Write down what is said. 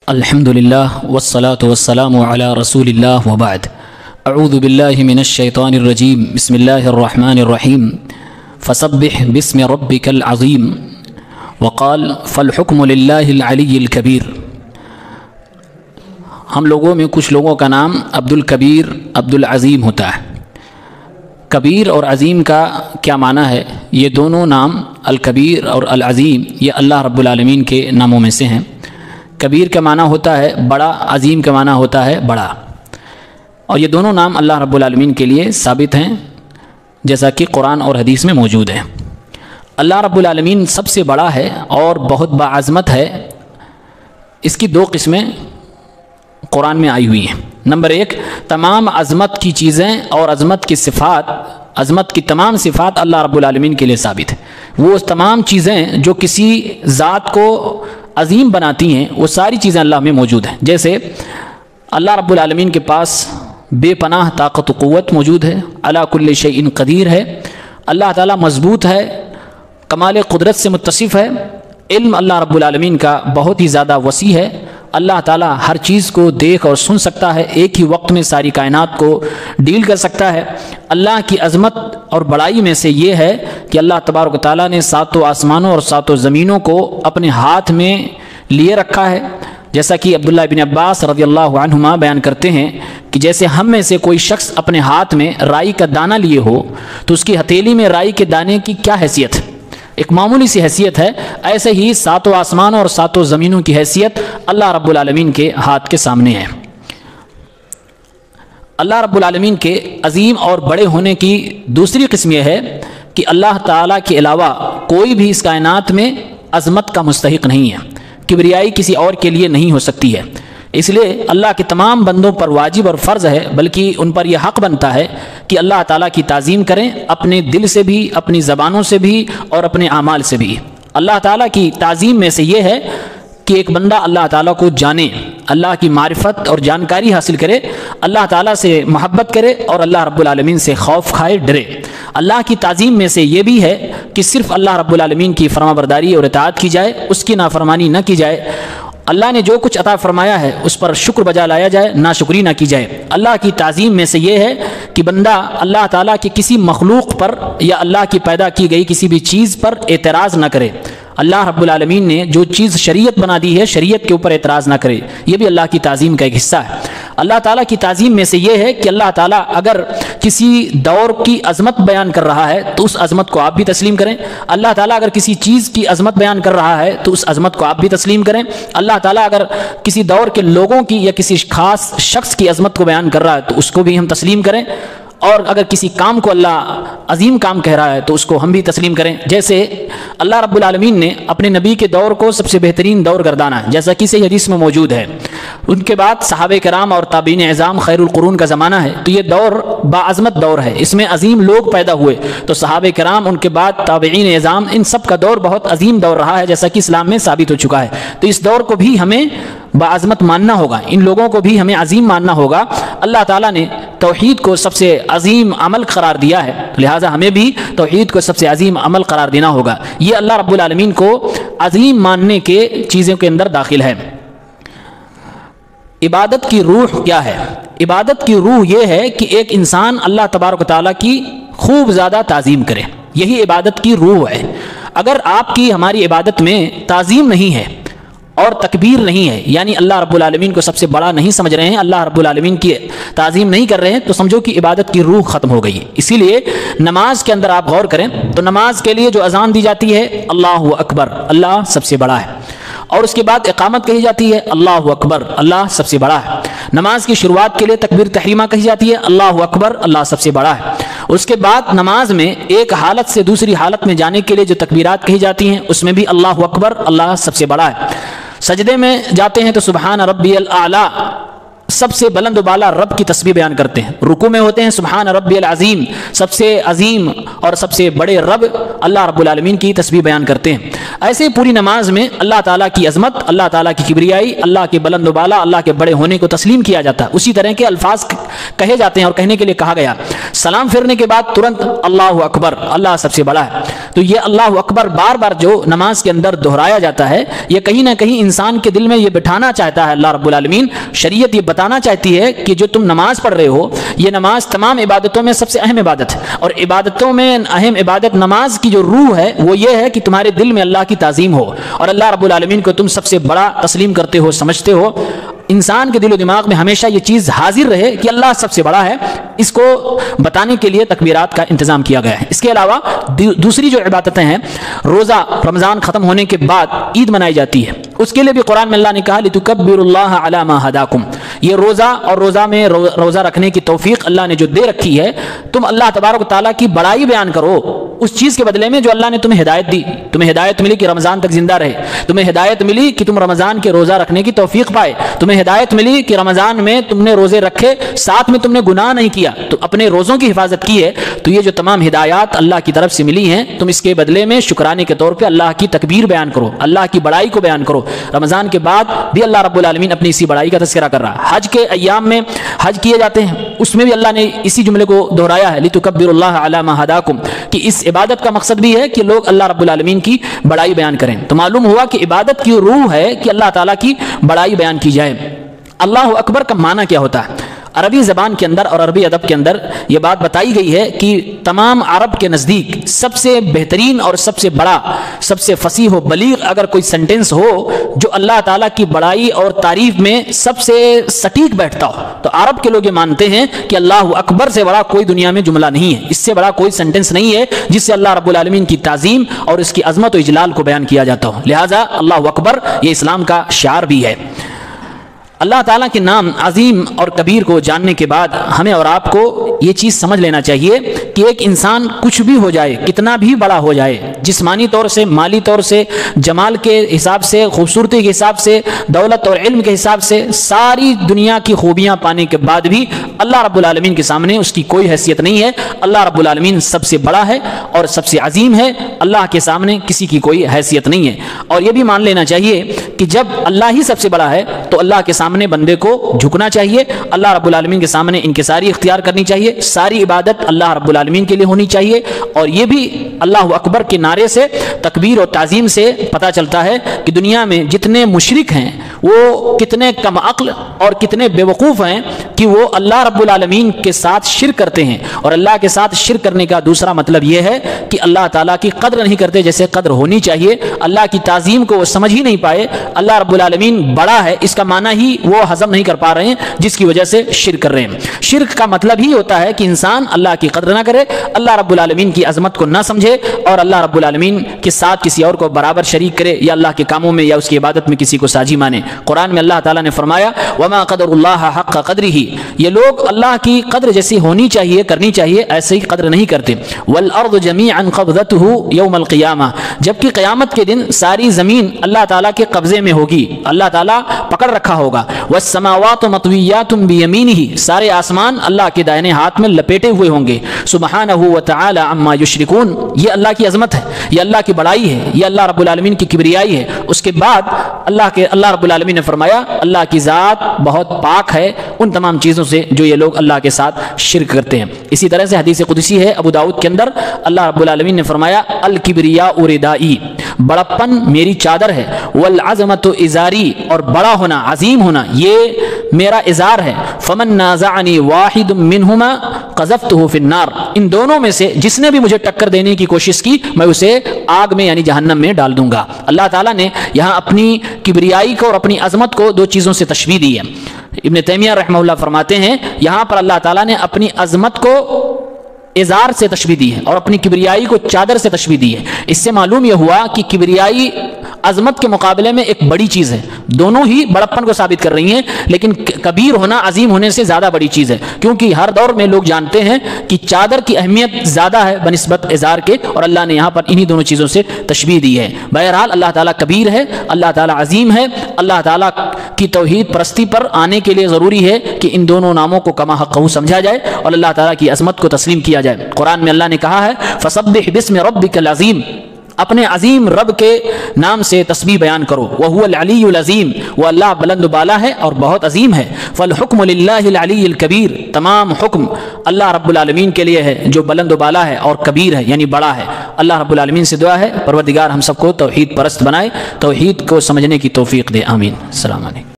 الحمد للہ والصلاة والسلام علی رسول اللہ وبعد اعوذ باللہ من الشیطان الرجیم بسم اللہ الرحمن الرحیم فسبح باسم ربک العظیم وقال فالحکم للہ العلی الکبیر۔ ہم لوگوں میں کچھ لوگوں کا نام عبد الکبیر عبد العظیم ہوتا ہے۔ کبیر اور عظیم کا کیا معنی ہے؟ یہ دونوں نام الکبیر اور العظیم یہ اللہ رب العالمین کے ناموں میں سے ہیں۔ کبیر کا معنی ہوتا ہے بڑا، عظیم کا معنی ہوتا ہے بڑا، اور یہ دونوں نام اللہ رب العالمین کے لیے ثابت ہیں جیسا کہ قرآن اور حدیث میں موجود ہے۔ اللہ رب العالمین سب سے بڑا ہے اور بہت باعظمت ہے۔ اس کی دو قسمیں قرآن میں آئی ہوئی ہیں۔ نمبر ایک، تمام عظمت کی چیزیں اور عظمت کی صفات، عظمت کی تمام صفات اللہ رب العالمین کے لیے ثابت ہے۔ وہ تمام چیزیں جو کسی ذات کو عظیم بناتی ہیں وہ ساری چیزیں اللہ میں موجود ہیں۔ جیسے اللہ رب العالمین کے پاس بے پناہ طاقت و قوت موجود ہے، علی کل شیء قدیر ہے، اللہ تعالیٰ مضبوط ہے، کمال قدرت سے متصف ہے، علم اللہ رب العالمین کا بہت ہی زیادہ وسیع ہے، اللہ تعالیٰ ہر چیز کو دیکھ اور سن سکتا ہے، ایک ہی وقت میں ساری کائنات کو ڈیل کر سکتا ہے۔ اللہ کی عظمت اور بڑائی میں سے یہ ہے کہ اللہ تبارک و تعالیٰ نے ساتوں آسمانوں اور ساتوں زمینوں کو اپنے ہاتھ میں لیے رکھا ہے، جیسا کہ عبداللہ بن عباس رضی اللہ عنہما بیان کرتے ہیں کہ جیسے ہم میں سے کوئی شخص اپنے ہاتھ میں رائی کا دانہ لیے ہو تو اس کی ہتھیلی میں رائی کے دانے کی کیا حیثیت ہے؟ ایک معمولی سی حیثیت ہے۔ ایسے ہی ساتوں آسمانوں اور ساتوں زمینوں کی حیثیت اللہ رب العالمین کے ہاتھ کے سامنے ہے۔ اللہ رب العالمین کے عظیم اور بڑے ہونے کی دوسری قسم یہ ہے کہ اللہ تعالیٰ کے علاوہ کوئی بھی اس کائنات میں عظمت کا مستحق نہیں ہے، کبریائی کسی اور کے لیے نہیں ہو سکتی ہے۔ اس لیے اللہ کے تمام بندوں پر واجب اور فرض ہے، بلکہ ان پر یہ حق بنتا ہے کہ اللہ تعالیٰ کی تعظیم کریں، اپنے دل سے بھی، اپنی زبانوں سے بھی اور اپنے اعمال سے بھی۔ اللہ تعالیٰ کی تعظیم میں سے یہ ہے کہ ایک بندہ اللہ تعالیٰ کو جانے، اللہ کی معرفت اور جانکاری حاصل کرے، اللہ تعالیٰ سے محبت کرے اور اللہ رب العالمین سے خوف کھائے، ڈرے۔ اللہ کی تعظیم میں سے یہ بھی ہے کہ صرف اللہ رب العالمین کی فرما برداری اور اطاعت کی جائے، اس کی نافرمانی نہ کی جائے۔ اللہ نے جو کچھ عطا فرمایا ہے اس پر شکر بجا لایا جائے، ناشکری نہ کی جائے۔ اللہ کی تعظیم میں سے یہ ہے کہ بندہ اللہ تعالیٰ کی کسی مخلوق پر یا اللہ کی پیدا کی گئی کسی بھی چیز پر اعتراض نہ کرے۔ اللہ رب العالمین نے جو چیز شریعت بنا دی ہے شریعت کے اوپر اعتراض نہ کرے، یہ بھی اللہ کی تعظیم کا ایک حصہ ہے۔ اللہ تعالیٰ کی تعظیم میں سے یہ ہے کہ اللہ تعالیٰ اگر کسی دور کی عظمت بیان کر رہا ہے تو اس عظمت کو آپ بھی تسلیم کریں۔ اللہ تعالیٰ اگر کسی چیز کی عظمت بیان کر رہا ہے تو اس عظمت کو آپ بھی تسلیم کریں۔ اللہ تعالیٰ اگر کسی دور کے لوگوں کی یا کسی خاص شخص کی عظمت کو بیان کر رہا ہے تو اس کو بھی ہم تسلیم کریں، اور اگر کسی کام کو اللہ عظیم کام کہہ رہا ہے تو اس کو ہم بھی تسلیم کریں۔ جیسے اللہ رب العالمین نے اپنے نبی کے دور کو سب سے بہترین دور گردانا ہے، جیسا کہ صحیح حدیث میں موجود ہے۔ ان کے بعد صحابہ کرام اور تابعین اعظام خیر القرون کا زمانہ ہے، تو یہ دور باعظمت دور ہے، اس میں عظیم لوگ پیدا ہوئے۔ تو صحابہ کرام، ان کے بعد تابعین اعظام، ان سب کا دور بہت عظیم دور رہا ہے، جیسا کہ اسلام میں ثابت ہو چکا ہے۔ تو اس دور کو بھی ہمیں باعظمت ماننا ہوگا، ان لوگوں کو بھی ہمیں عظیم ماننا ہوگا۔ اللہ تعالیٰ نے توحید کو سب سے عظیم عمل قرار دیا ہے، لہٰذا ہمیں بھی توحید کو سب سے عظیم عمل قرار دینا ہوگا۔ یہ اللہ رب العالمین کو عظیم ماننے کے چیزوں کے اندر داخل ہے۔ عبادت کی روح کیا ہے؟ عبادت کی روح یہ ہے کہ ایک انسان اللہ تبارک و تعالیٰ کی خوب زیادہ تعظیم کرے، یہی عبادت کی روح ہے۔ اگر آپ کی ہماری عبادت میں تعظیم نہیں ہے اور تکبیر نہیں ہے، یعنی اللہ رب العالمین کو سب سے بڑا نہیں سمجھ رہے ہیں، اللہ رب العالمین کی تعظیم نہیں کر رہے ہیں، تو سمجھو کہ عبادت کی روح ختم ہو گئی ہے۔ اسی لیے نماز کے اندر آپ غور کریں تو نماز کے لیے جو اذان دی جاتی ہے اللہ اکبر، اللہ سب سے بڑا ہے، اور اس کے بعد اقامت کہی جاتی ہے اللہ اکبر، اللہ سب سے بڑا ہے۔ نماز کی شروعات کے لیے تکبیر تحریمہ کہی جاتی ہے اللہ اکبر، اللہ سب سے بڑا ہے۔ اس کے بعد نماز میں ایک حالت سے دوسری حالت میں جانے کے لیے جو تکبیرات کہی جاتی ہیں اس میں بھی اللہ اکبر، اللہ سب سے بڑا ہے۔ سجدے میں جاتے ہیں تو سبحان ربی الاعلی، سب سے بلند و بالا رب کی تسبیح بیان کرتے ہیں، رکوع میں ہوتے ہیں سبحان ربی العظیم، سب سے عظیم اور سب سے بڑے رب اللہ رب العالمین کی تسبیح بیان کرتے ہیں۔ ایسے پوری نماز میں اللہ تعالیٰ کی عظمت، اللہ تعالیٰ کی کبریائی، اللہ کے بلند و بالا، اللہ کے بڑے ہونے کو تسلیم کیا جاتا ہے۔ اسی طرح کے الفاظ کہے جاتے ہیں اور کہنے کے لیے کہا گیا، سلام پھیرنے کے بعد ترنت اللہ اکبر، اللہ سب سے بڑا ہے۔ تو یہ اللہ اکبر بار بار جو نماز کے اندر دہرایا جاتا ہے، یہ کہیں نہ کہیں انسان کے دل میں یہ بٹھانا چاہتا ہے اللہ رب العالمین، شریعت یہ بتانا چاہتی ہے کہ جو تم نماز پڑھ رہے ہو، یہ نماز تمام عبادتوں میں سب سے اہم عبادت ہے، اور عبادتوں میں اہم عبادت نماز کی جو روح ہے وہ یہ ہے کہ تمہارے دل میں اللہ کی تعظیم ہو اور اللہ رب العالمین کو تم سب سے بڑا تسلیم کرتے ہو، سمجھتے ہو۔ انسان کے دل و دماغ میں ہمیشہ یہ چیز حاضر رہے کہ اللہ سب سے بڑا ہے، اس کو بتانے کے لیے تکبیرات کا انتظام کیا گیا ہے۔ اس کے علاوہ دوسری جو عبادتیں ہیں، روزہ رمضان ختم ہونے کے بعد عید منائی جاتی ہے، اس کے لیے بھی قرآن میں اللہ نے کہا لِتُكَبِّرُوا اللَّهَ عَلَى مَا هَدَاكُمْ، یہ روزہ اور روزہ میں روزہ رکھنے کی توفیق اللہ نے جو دے رکھی ہے، تم اللہ تبارک و تعالیٰ کی بڑائی بیان کرو اس چیز کے بدلے میں جو اللہ نے تمہیں ہدایت دی۔ تمہیں ہدایت ملی کہ رمضان تک زندہ رہے، تمہیں ہدایت ملی کہ تم رمضان کے روزہ رکھنے کی توفیق پائے، تمہیں ہدایت ملی کہ رمضان میں تم نے روزے رکھے، ساتھ میں تم نے گناہ نہیں کیا، تو اپنے روزوں کی حفاظت کی ہے۔ تو یہ جو تمام ہدایات اللہ کی طرف سے ملی ہیں، تم اس کے بدلے میں شکرانے کے طور پہ اللہ کی تکبیر بیان کرو، اللہ کی بڑائی کو بیان کرو۔ رمضان کے بعد بھی اللہ رب العالمین اپنی اسی بڑائی کا تذکرہ کر رہا ہے۔ حج کے ایام میں حج کیے جاتے ہیں، اس میں بھی اللہ نے اسی جملے کو دہرایا ہے لِتُكَبِّرُوا اللَّهَ عَلَى مَا هَدَاكُمْ، کہ اس عبادت کا مقصد بھی ہے کہ لوگ اللہ رب العالمین کی بڑائی بیان کریں۔ تو معلوم ہوا کہ عبادت کی روح ہے کہ اللہ تعالیٰ کی بڑائی بیان کی جائے۔ اللہ اکبر کا معنی کیا ہوتا ہے؟ عربی زبان کے اندر اور عربی ادب کے اندر یہ بات بتائی گئی ہے کہ تمام عرب کے نزدیک سب سے بہترین اور سب سے بڑا، سب سے فصیح و بلیغ اگر کوئی سنٹنس ہو جو اللہ تعالیٰ کی بڑائی اور تعریف میں سب سے سٹیک بیٹھتا ہو، تو عرب کے لوگ یہ مانتے ہیں کہ اللہ اکبر سے بڑا کوئی دنیا میں جملہ نہیں ہے، اس سے بڑا کوئی سنٹنس نہیں ہے جس سے اللہ رب العالمین کی تعظیم اور اس کی عظمت و اجلال کو بیان کیا جاتا ہو۔ لہٰذا اللہ اکبر یہ اسلام کا شعار بھی ہے۔ اللہ تعالیٰ کے نام عظیم اور کبیر کو جاننے کے بعد ہمیں اور آپ کو یہ چیز سمجھ لینا چاہیے کہ ایک انسان کچھ بھی ہو جائے، کتنا بھی بڑا ہو جائے، جسمانی طور سے، مالی طور سے، جمال کے حساب سے، خوبصورتی کے حساب سے، دولت اور علم کے حساب سے، ساری دنیا کی خوبیاں پانے کے بعد بھی اللہ رب العالمین کے سامنے اس کی کوئی حیثیت نہیں ہے۔ اللہ رب العالمین سب سے بڑا ہے اور سب سے عظیم ہے، اللہ کے سامنے کسی کی کوئی حیثیت نہیں ہے۔ اور یہ بھی مان لینا چاہیے کہ جب اللہ ہی سب سے بڑا ہے تو اللہ کے سامنے بندے کو جھکنا چاہیے، اللہ رب العالمین کے سامنے انکساری اختیار کرنی چاہیے، ساری عبادت اللہ رب العالمین کے لیے ہونی چاہیے۔ اور یہ بھی اللہ اکبر کے نعرے سے، تکبیر اور تعظیم سے پتہ چلتا ہے کہ دنیا میں جتنے مشرک ہیں وہ کتنے کم عقل اور کتنے بے وقوف ہیں کہ وہ اللہ رب العالمین کے ساتھ شرک کرتے ہیں۔ اور اللہ کے ساتھ شرک کرنے کا دوسرا مطلب یہ ہے کہ اللہ تعالیٰ کی قدر نہیں کرتے جیسے قدر ہونی چاہیے، اللہ کی تعظیم کو وہ سمجھ ہی نہیں پائے، اللہ رب العالمین بڑا ہے اس کا معنی ہی وہ ہضم نہیں کر پا رہے ہیں، جس کی وجہ سے شرک کر رہے ہیں۔ شرک کا مطلب ہی ہوتا ہے کہ انسان اللہ کی قدر نہ کرے، اللہ رب العالمین کی عظمت کو نہ سمجھے اور اللہ رب العالمین کے ساتھ کسی اور کو برابر شریک کرے، یا اللہ کے کاموں میں یا اس کی عبادت میں کسی کو ساجی مانے۔ قرآن میں اللہ تعالیٰ نے فرمایا وَمَا قَدَرُ اللَّهَ حَقَّ قَدْرِهِ، یہ لوگ اللہ کی قدر جیسی ہونی چاہیے، کرنی چاہیے، ایسے ہی قدر نہیں کرتے۔ وَالْأَرْضُ جَمِيعًا قَبْضَتُهُ يَوْمَ الْقِيَامَةِ، جبکہ قیامت کے دن ساری زمین اللہ تعالیٰ کے قبضے میں ہوگی، اللہ تعالیٰ پکڑ رکھا ہوگا۔ وَالسَّمَاوَاتُ مَطْوِيَّاتٌ بِيَمِينِهِ، سارے آسمان اللہ کے دائنے ہاتھ میں لپیٹے ہوئے ہوں گے۔ سبحانہ وتعالی عما یشرکون، یہ اللہ کی عظمت ہے، یہ اللہ کی بڑائی ہے، یہ اللہ رب العالمین کی کبریائی ہے۔ اس کے بعد اللہ رب العالمین نے فرمایا اللہ کی ذات بہت پاک ہے ان تمام چیزوں سے جو یہ لوگ اللہ کے ساتھ شرک کرتے ہیں۔ اسی طرح سے حدیث قدسی ہے ابو داؤد کے اندر، اللہ رب العالمین نے فرمایا الکبریاء ردائی، بڑپن میری چادر ہے، والعظمت ازاری، اور بڑا ہونا، عظیم ہونا یہ میرا ازار ہے۔ فمن نازعنی واحد منہما قذفتہ فی النار، ان دونوں میں سے جس نے بھی مجھے ٹکر دینے کی کوشش کی میں اسے آگ میں یعنی جہنم میں ڈال دوں گا۔ اللہ تعالیٰ نے یہاں اپنی کبریائی کو اور اپنی عظمت کو دو چیزوں سے تشبیہ دی ہے۔ ابن تیمیہ رحمہ اللہ فرماتے ہیں یہاں پر اللہ تعالیٰ نے اپنی عظمت کو ازار سے تشبیہ دی ہے اور اپنی کبریائی کو چادر سے تشبیہ دی ہے۔ اس سے معلوم یہ ہوا کہ کبریائی عظمت کے مقابلے میں ایک بڑی چیز ہے، دونوں ہی بڑپن کو ثابت کر رہی ہیں، لیکن کبیر ہونا عظیم ہونے سے زیادہ بڑی چیز ہے، کیونکہ ہر دور میں لوگ جانتے ہیں کہ چادر کی اہمیت زیادہ ہے بنسبت ازار کے، اور اللہ نے یہاں پر انہی دونوں چیزوں سے تشبیہ دی ہے۔ بہرحال اللہ تعالیٰ کبیر ہے، اللہ تعالیٰ عظیم ہے، اللہ تعالیٰ کی توحید پرستی پر آنے کے لیے ضروری ہے کہ ان دونوں ناموں کو کما حقہ سمجھا جائے اور اللہ تعالیٰ کی عظمت کو تسلیم کیا جائے۔ قرآن میں اللہ نے کہا ہے فسبح باسم ربک العظیم، اپنے عظیم رب کے نام سے تسبیح بیان کرو، وہو العلی العظیم، وہ اللہ بلند و بالا ہے اور بہت عظیم ہے۔ فالحکم للہ العلی الکبیر، تمام حکم اللہ رب العالمین کے لیے ہے جو بلند و بالا ہے اور کبیر ہے یعنی بڑا ہے۔ اللہ رب العالمین سے دعا ہے پروردگار ہم سب کو توحید پرست بنائے، توحید کو سمجھنے کی توفیق دے، آمین۔ السلام علیکم۔